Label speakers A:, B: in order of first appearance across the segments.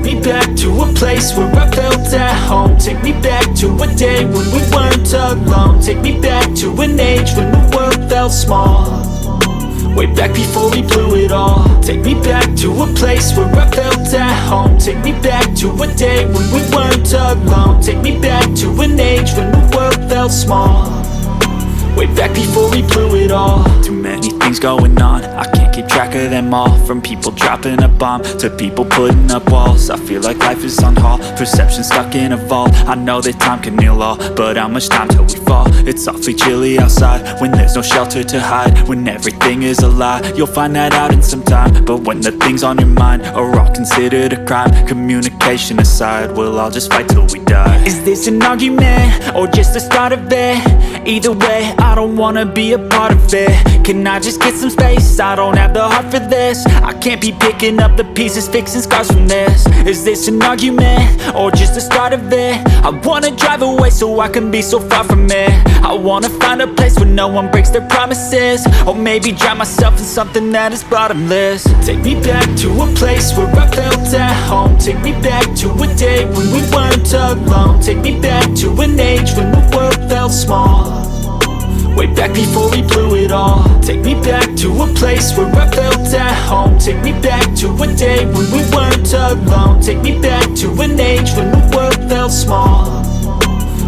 A: me back to a place where I felt at home. Take me back to a day when we weren't alone. Take me back to an age when the world felt small, way back before we blew it all. Take me back to a place where I felt at home. Take me back to a day when we weren't alone. Take me back to an age when the world felt small, way back before we blew it all. Too many things going on, I can't keep track of them all. From people dropping a bomb to people putting up walls. I feel like life is on hold, perception stuck in a vault. I know that time can heal all, but how much time till we fall? It's awfully chilly outside when there's no shelter to hide. When everything is a lie, you'll find that out in some time. But when the things on your mind are all considered a crime, communication aside, we'll all just fight till we die. Is this an argument or just the start of it? Either way, I don't wanna be a part of it. Can I just get some space? I don't have the heart for this. I can't be picking up the pieces, fixing scars from this. Is this an argument or just the start of it? I wanna drive away so I can be so far from it. I wanna find a place where no one breaks their promises, or maybe drown myself in something that is bottomless. Take me back to a place where I felt at home. Take me back to a day when we weren't alone. Take me back to an age when the world felt small, way back before we blew it all. Take me back to a place where I felt at home. Take me back to a day when we weren't alone. Take me back to an age when the world felt small,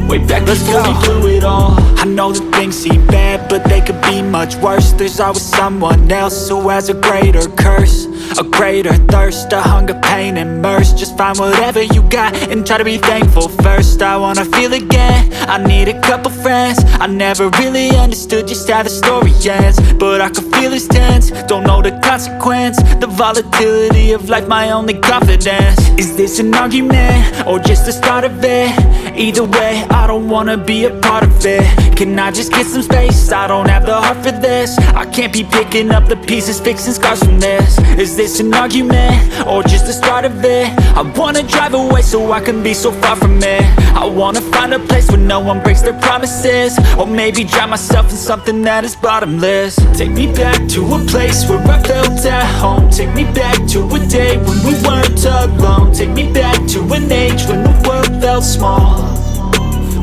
A: way back before we blew it all. I know that things seem bad, but they could be much worse. There's always someone else who has a greater curse, a greater thirst, a hunger, pain, and mercy. Just find whatever you got and try to be thankful first. I wanna feel again, I need a couple friends. I never really understood just how the story ends, but I could feel it's tense, don't know the consequence. The volatility of life, my only confidence. Is this an argument or just the start of it? Either way, I don't wanna be a part of it. Can I just get some space? I don't have the heart for this. I can't be picking up the pieces, fixing scars from this. Is this an argument or just the start of it? I wanna drive away so I can be so far from it. I wanna find a place where no one breaks their promises, or maybe drown myself in something that is bottomless. Take me back to a place where I felt at home. Take me back to a day when we weren't alone. Take me back to an age when the world felt small,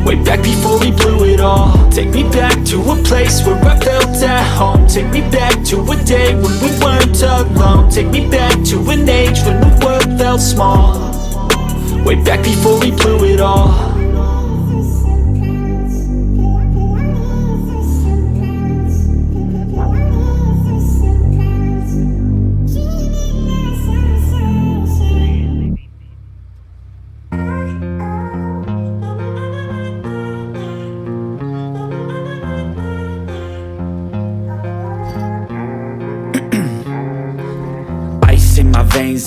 A: way back before we blew it all. Take me back to a place where I felt at home. Take me back to a day when we weren't alone. Take me back to an age when the world felt small, way back before we blew it all.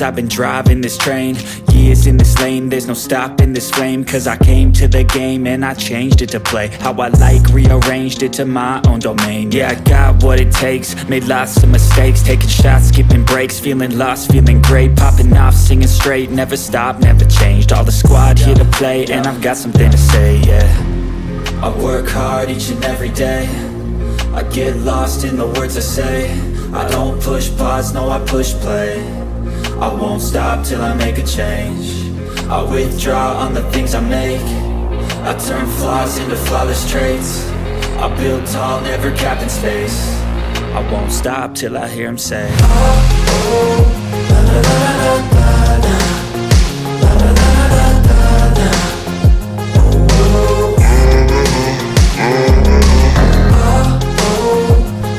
A: I've been driving this train, years in this lane, there's no stopping this flame. Cause I came to the game and I changed it to play how I like, rearranged it to my own domain. Yeah, I got what it takes, made lots of mistakes, taking shots, skipping breaks, feeling lost, feeling great, popping off, singing straight, never stopped, never changed. All the squad here to play and I've got something to say, yeah. I work hard each and every day, I get lost in the words I say. I don't push pause, no I push play. I won't stop till I make a change. I withdraw on the things I make. I turn flaws into flawless traits. I build tall, never capped in space. I won't stop till I hear him say, oh, oh, la, la, la, la, la, la, la, la, la, la, la, la, oh, oh,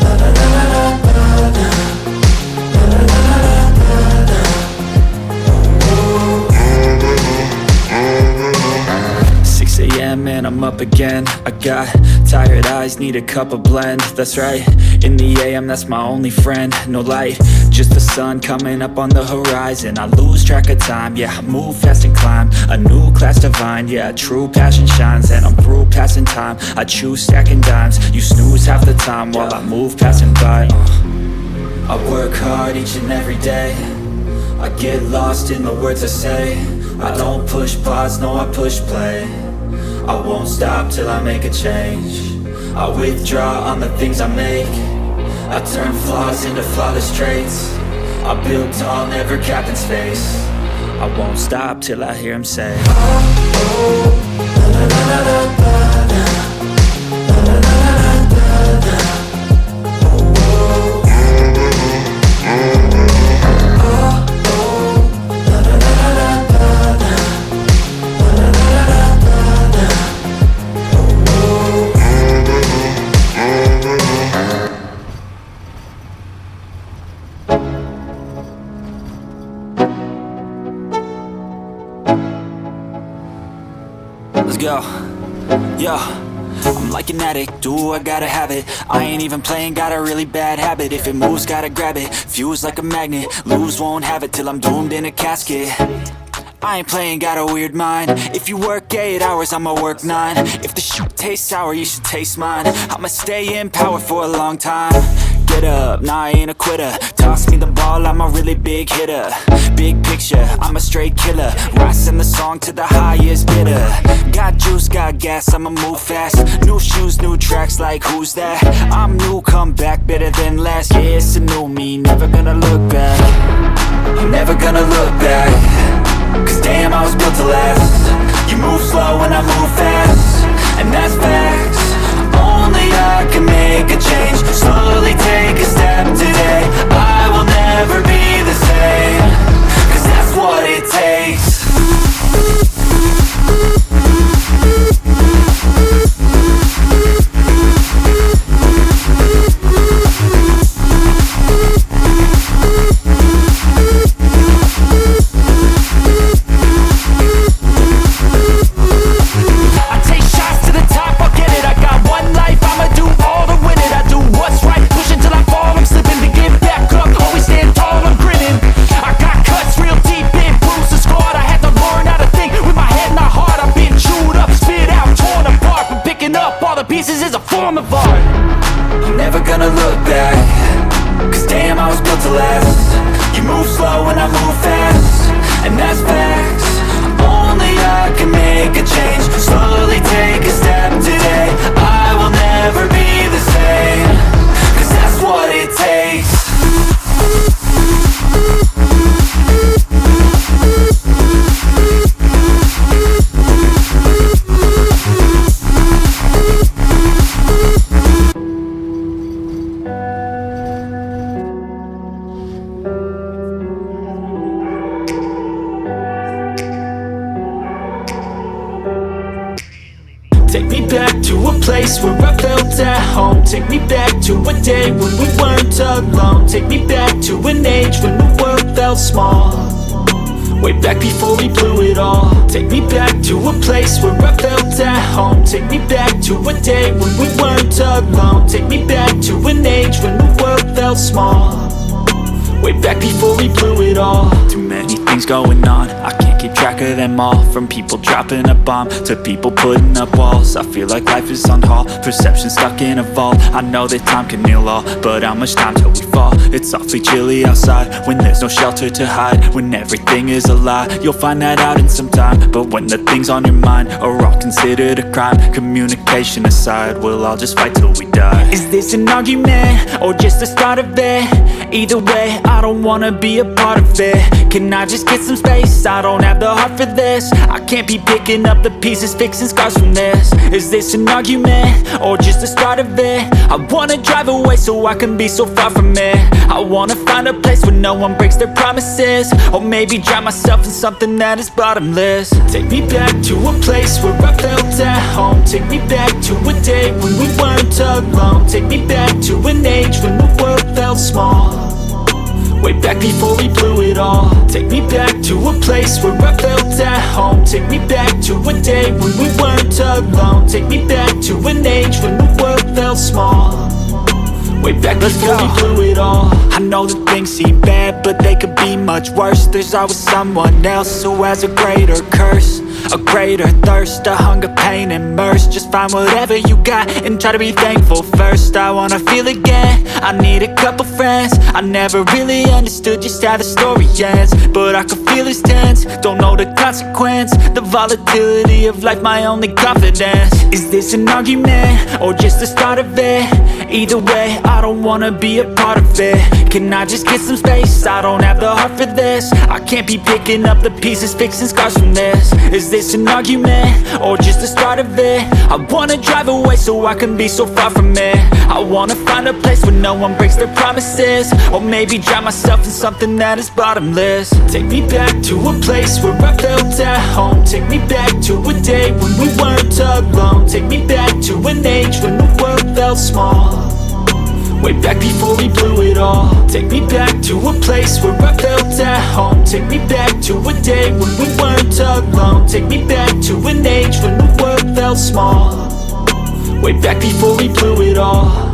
A: la, la, la, la, la, la, la. 6 a.m. and I'm up again. I got tired eyes, need a cup of blend. That's right, in the AM, that's my only friend. No light, just the sun coming up on the horizon. I lose track of time, yeah, I move fast and climb a new class divine, yeah, true passion shines. And I'm through passing time, I choose stacking dimes. You snooze half the time while I move passing by. I work hard each and every day, I get lost in the words I say. I don't push pause, no I push play. I won't stop till I make a change. I withdraw on the things I make. I turn flaws into flawless traits. I build tall, never capped in space. I won't stop till I hear him say, let's go. Yo, I'm like an addict, do I gotta have it. I ain't even playing, got a really bad habit. If it moves, gotta grab it, fuse like a magnet. Lose, won't have it till I'm doomed in a casket. I ain't playing, got a weird mind. If you work 8 hours, I'ma work 9. If the shit tastes sour, you should taste mine. I'ma stay in power for a long time. Get up, nah, I ain't a quitter. Toss me the ball, I'm a really big hitter. Big picture, I'm a straight killer. Rising the song to the highest bidder. Got juice, got gas, I'ma move fast. New shoes, new tracks, like who's that? I'm new, come back, better than last. Yeah, it's a new me, never gonna look back. I'm never gonna look back. Cause damn, I was built to last. You move slow and I move fast, and that's facts. Only I can make a change. Slowly take a step today. I will never be the same. Cause that's what it takes. Pieces is a form of art. I'm never gonna look back. Cause damn, I was built to last. You move slow and I move fast, and that's facts. Only I can make a change. Slowly take a step today. I will never be the same. Cause that's what it takes. Take me back to a place where I felt at home. Take me back to a day when we weren't alone. Take me back to an age when the world felt small. Way back before we blew it all. Take me back to a place where I felt at home. Take me back to a day when we weren't alone. Take me back to an age when the world felt small. Way back before we blew it all. Too many things going on, I can't keep track of them all. From people dropping a bomb to people putting up walls. I feel like life is on hold, perception stuck in a vault. I know that time can heal all, but how much time till we fall? It's awfully chilly outside when there's no shelter to hide. When everything is a lie, you'll find that out in some time. But when the things on your mind are all considered a crime, communication aside, we'll all just fight till we die. Is this an argument or just the start of it? Either way, I don't wanna be a part of it. Can I just get some space? I don't have the heart for this. I can't be picking up the pieces, fixing scars from this. Is this an argument or just the start of it? I wanna drive away so I can be so far from it. I wanna find a place where no one breaks their promises, or maybe drown myself in something that is bottomless. Take me back to a place where I felt at home. Take me back to a day when we weren't alone. Take me back to an age when the world felt small. Way back before we blew it all. Take me back to a place where I felt at home. Take me back to a day when we weren't alone. Take me back to an age when the world felt small. Way back before we blew it all. I know that things seem bad, but they could be much worse. There's always someone else who has a greater curse. A greater thirst, a hunger, pain, immersed. Just find whatever you got and try to be thankful first. I wanna feel again, I need a couple friends. I never really understood just how the story ends, but I can feel it's tense, don't know the consequence. The volatility of life, my only confidence. Is this an argument, or just the start of it? Either way, I don't wanna be a part of it. Can I just get some space? I don't have the heart for this. I can't be picking up the pieces, fixing scars from this. Is this an argument, or just the start of it? I wanna drive away so I can be so far from it. I wanna find a place where no one breaks their promises, or maybe drown myself in something that is bottomless. Take me back to a place where I felt at home. Take me back to a day when we weren't alone. Take me back to an age when the world felt small, way back before we blew it all. Take me back to a place where I felt at home. Take me back to a day when we weren't alone. Take me back to an age when the world felt small, way back before we blew it all.